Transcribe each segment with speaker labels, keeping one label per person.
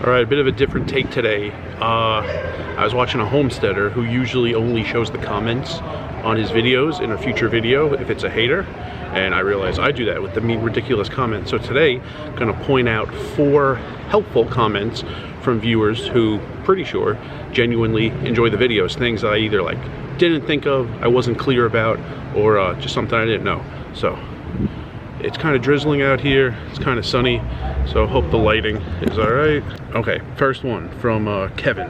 Speaker 1: Alright, a bit of a different take today. I was watching a homesteader who usually only shows the comments on his videos in a future video if it's a hater, and I realized I do that with the mean ridiculous comments. So today I'm going to point out 4 helpful comments from viewers who, pretty sure, genuinely enjoy the videos. Things I either like didn't think of, I wasn't clear about, or just something I didn't know. So it's kind of drizzling out here, it's kind of sunny, so hope the lighting is alright. Okay, first one from Kevin.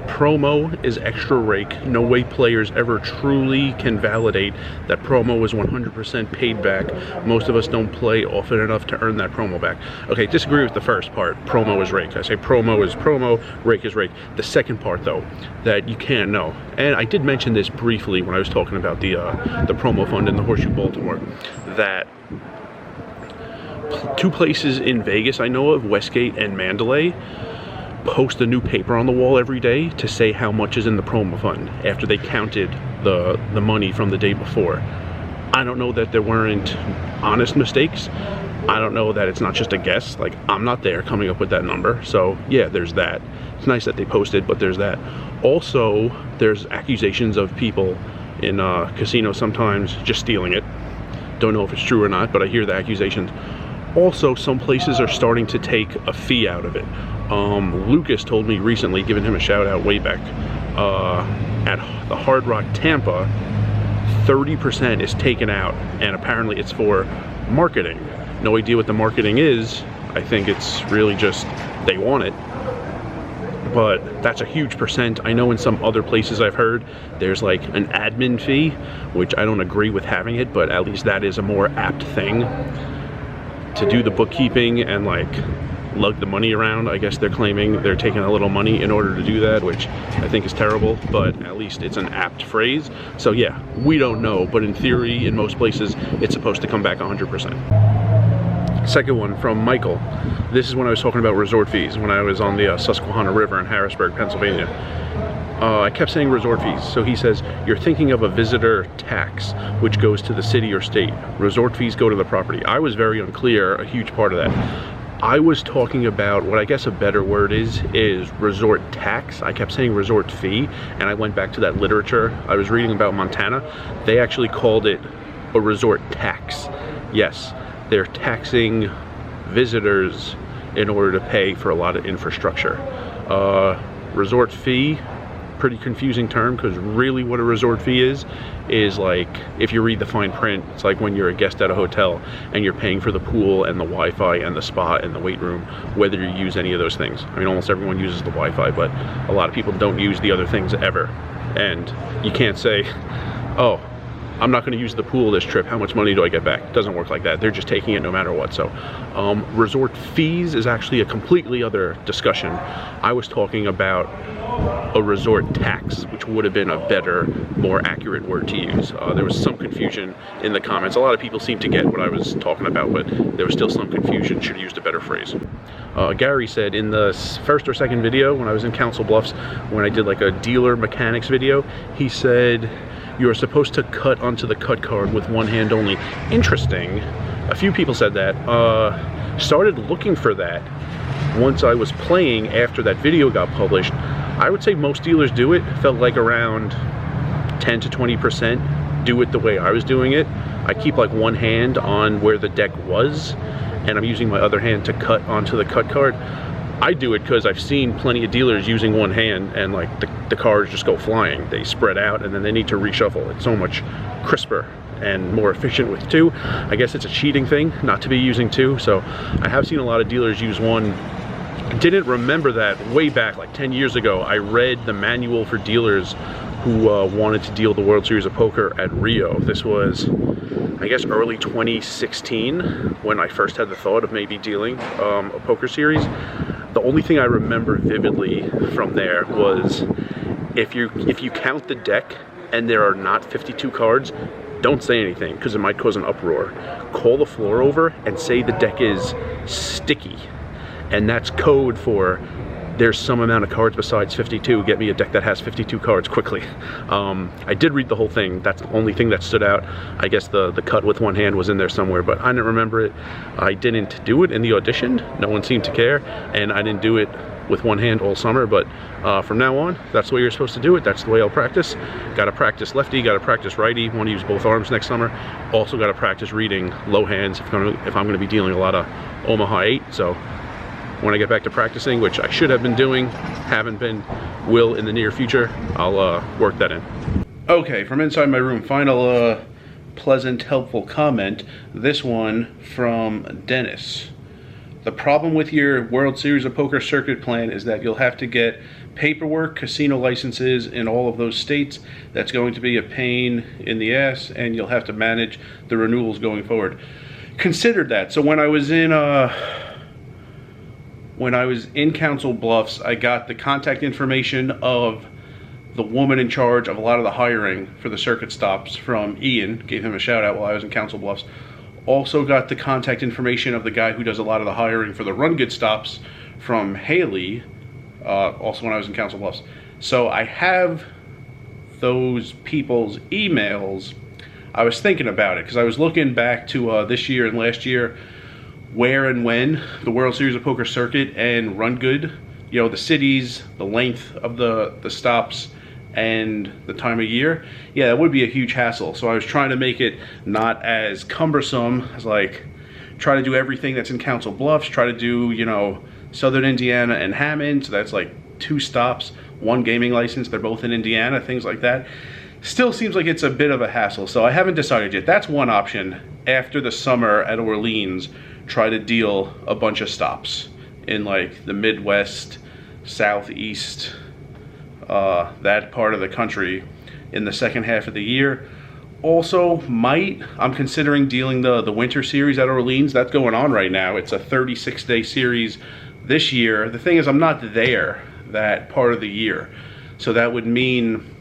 Speaker 1: Promo is extra rake. No way players ever truly can validate that promo is 100% paid back. Most of us don't play often enough to earn that promo back. Okay, disagree with the first part. Promo is rake. I say promo is promo, rake is rake. The second part though, that you can't know. And I did mention this briefly when I was talking about the promo fund in the Horseshoe Baltimore, that 2 places in Vegas I know of, Westgate and Mandalay, post a new paper on the wall every day to say how much is in the promo fund after they counted the money from the day before. I don't know that there weren't honest mistakes. I don't know that it's not just a guess. Like, I'm not there coming up with that number. So yeah, there's that. It's nice that they posted, but there's that. Also, there's accusations of people in casinos sometimes just stealing it. Don't know if it's true or not, but I hear the accusations. Also, some places are starting to take a fee out of it. Lucas told me recently, giving him a shout out way back, at the Hard Rock Tampa, 30% is taken out, and apparently it's for marketing. No idea what the marketing is. I think it's really just they want it. But that's a huge percent. I know in some other places I've heard there's like an admin fee, which I don't agree with having it, but at least that is a more apt thing to do the bookkeeping and like lug the money around. I guess they're claiming they're taking a little money in order to do that, which I think is terrible, but at least it's an apt phrase. So yeah, we don't know, but in theory, in most places, it's supposed to come back 100%. Second one from Michael. This is when I was talking about resort fees, when I was on the Susquehanna River in Harrisburg, Pennsylvania. I kept saying resort fees, so he says, you're thinking of a visitor tax, which goes to the city or state. Resort fees go to the property. I was very unclear, a huge part of that. I was talking about what I guess a better word is resort tax. I kept saying resort fee, and I went back to that literature. I was reading about Montana. They actually called it a resort tax. Yes, they're taxing visitors in order to pay for a lot of infrastructure. Resort fee, pretty confusing term, because really what a resort fee is like, if you read the fine print, it's like when you're a guest at a hotel and you're paying for the pool and the Wi-Fi and the spa and the weight room, whether you use any of those things. I mean, almost everyone uses the Wi-Fi, but a lot of people don't use the other things ever. And you can't say, oh, I'm not going to use the pool this trip, how much money do I get back? It doesn't work like that. They're just taking it no matter what. So resort fees is actually a completely other discussion. I was talking about a resort tax, which would have been a better, more accurate word to use. There was some confusion in the comments. A lot of people seemed to get what I was talking about, but there was still some confusion. Should have used a better phrase. Gary said in the first or second video when I was in Council Bluffs, when I did like a dealer mechanics video, he said, you're supposed to cut onto the cut card with one hand only. Interesting. A few people said that. Started looking for that once I was playing after that video got published. I would say most dealers do it. Felt like around 10 to 20% do it the way I was doing it. I keep like one hand on where the deck was, and I'm using my other hand to cut onto the cut card. I do it because I've seen plenty of dealers using one hand and like the cards just go flying. They spread out and then they need to reshuffle. It's so much crisper and more efficient with 2. I guess it's a cheating thing not to be using 2. So I have seen a lot of dealers use one. Didn't remember that way back like 10 years ago. I read the manual for dealers who wanted to deal the World Series of Poker at Rio. This was, I guess, early 2016 when I first had the thought of maybe dealing a poker series. The only thing I remember vividly from there was if you count the deck and there are not 52 cards, don't say anything because it might cause an uproar. Call the floor over and say the deck is sticky. And that's code for there's some amount of cards besides 52. Get me a deck that has 52 cards quickly. I did read the whole thing. That's the only thing that stood out. I guess the cut with one hand was in there somewhere, but I didn't remember it. I didn't do it in the audition. No one seemed to care, and I didn't do it with one hand all summer, but from now on, that's the way you're supposed to do it. That's the way I'll practice. Got to practice lefty, got to practice righty. Want to use both arms next summer. Also got to practice reading low hands if I'm going to be dealing a lot of Omaha 8. So when I get back to practicing, which I should have been doing, haven't been, will in the near future, I'll work that in. Okay, from inside my room, final pleasant, helpful comment. This one from Dennis. The problem with your World Series of Poker circuit plan is that you'll have to get paperwork, casino licenses in all of those states. That's going to be a pain in the ass, and you'll have to manage the renewals going forward. Considered that. So when I was in Council Bluffs, I got the contact information of the woman in charge of a lot of the hiring for the circuit stops from Ian. Gave him a shout out while I was in Council Bluffs. Also got the contact information of the guy who does a lot of the hiring for the Run Good stops from Haley, also when I was in Council Bluffs. So I have those people's emails. I was thinking about it because I was looking back to this year and last year, where and when the World Series of Poker circuit and Run Good, you know, the cities, the length of the stops, and the time of year, yeah, that would be a huge hassle. So I was trying to make it not as cumbersome as, like, try to do everything that's in Council Bluffs, try to do, you know, Southern Indiana and Hammond, so that's like 2 stops, 1 gaming license, they're both in Indiana, things like that. Still seems like it's a bit of a hassle, so I haven't decided yet. That's one option. After the summer at Orleans, try to deal a bunch of stops in like the Midwest, Southeast, that part of the country in the second half of the year. Also, I'm considering dealing the winter series at Orleans. That's going on right now. It's a 36-day series this year. The thing is, I'm not there that part of the year, so that would mean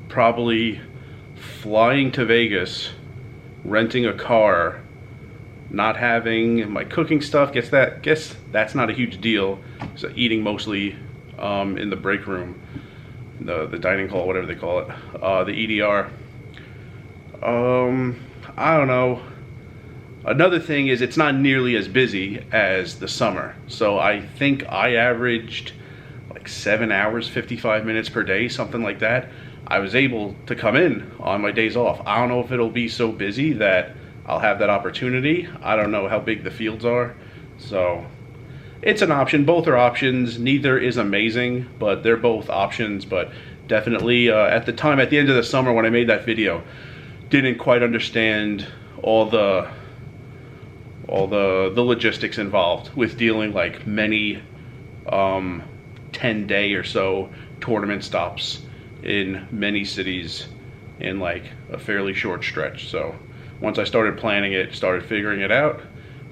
Speaker 1: probably flying to Vegas, renting a car, not having my cooking stuff. Guess that's not a huge deal. So eating mostly in the break room, the dining hall, whatever they call it, the EDR. I don't know. Another thing is it's not nearly as busy as the summer. So I think I averaged like 7 hours, 55 minutes per day, something like that. I was able to come in on my days off. I don't know if it'll be so busy that I'll have that opportunity. I don't know how big the fields are. So it's an option. Both are options. Neither is amazing, but they're both options. But definitely at the time, at the end of the summer when I made that video, didn't quite understand all the logistics involved with dealing like many 10-day or so tournament stops in many cities in like a fairly short stretch. So once I started planning it, started figuring it out,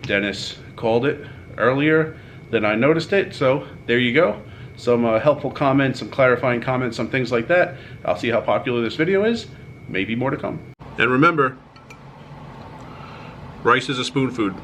Speaker 1: Dennis called it earlier than I noticed it. So there you go. Some helpful comments, some clarifying comments, some things like that. I'll see how popular this video is. Maybe more to come. And remember, rice is a spoon food.